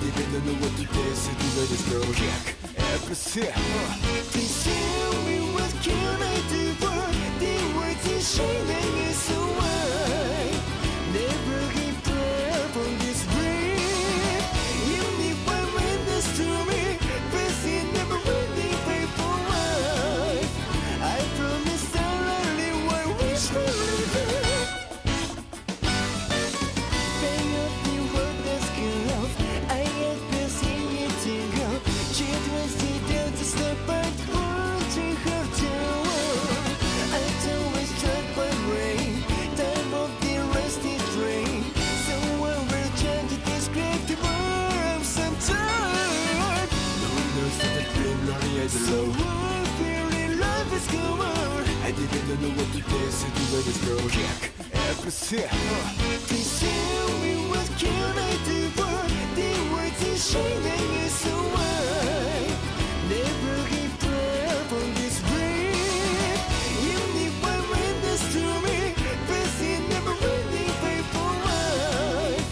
didn't know what to do, so do let us go. Everything. Please tell me what can I do for the words you shining is so wide. Never give up on this breath. Even if I win this to me, but it never really pay for life. I promise I'll only one wish for living. Bang up the world that's good off. I have been seeing it go. Children sit down to step back, wanting her tower. I always struck by rain, time of the rusty train. Someone will try to describe the world sometime. No one knows that the flame lonely as a low. So I feel in love is come on. I didn't know what to do, so do let us go. Everything. Please tell me what can I do for the words you shining is so wide. Never give up on this breath. Even if I win this to me, but it never really pay for life.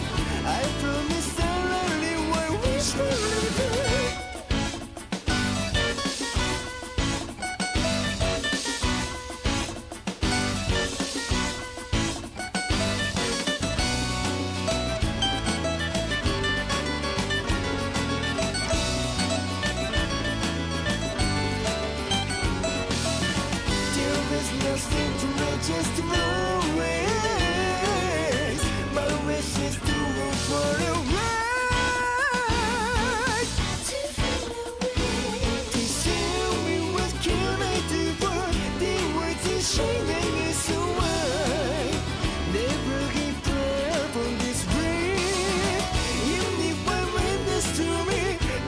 I promise I'll only one wish for living. There's nothing to me, just always. My wish is to move for a ride. Please tell me what can I do for the words you shining is so wide. Never give up on this breath. Even if I win this to me,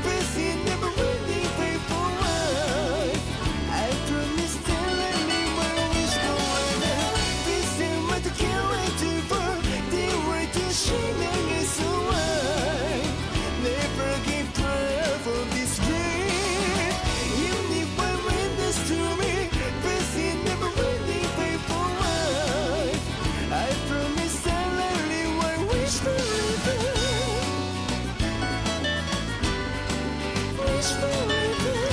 but it never really pay for life. I promise I'll only one wish for living. Please tell me what can I do for the words you shining is so wide. Never give up on this breath. Even if I win this to me, but it never really pay for life. I promise I'll only one wish for living. Wish for living.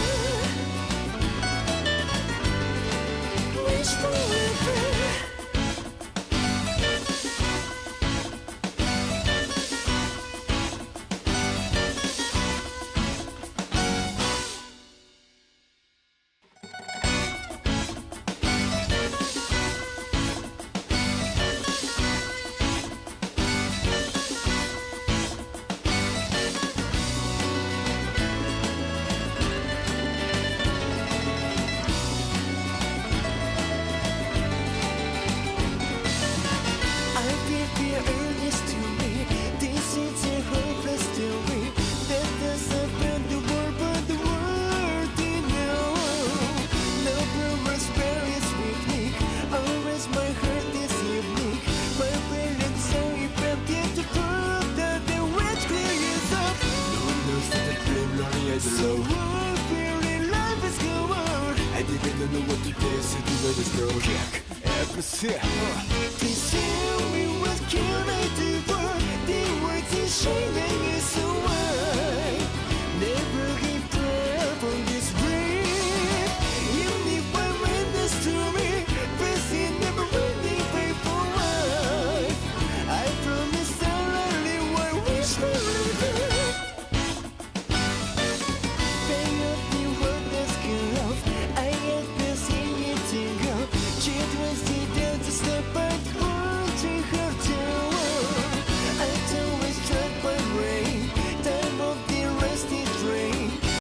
Wish for living. I feel the earnest to me. This is a hopeless story. That does happen the world, but the world didn't know. No rumors berries with me. Always my heart is unique. My feelings so effective to prove that the witch clear is up. No one knows that the flame lonely as a low. So I feel in life is go on. I didn't know what to do, so do let us go. Everything.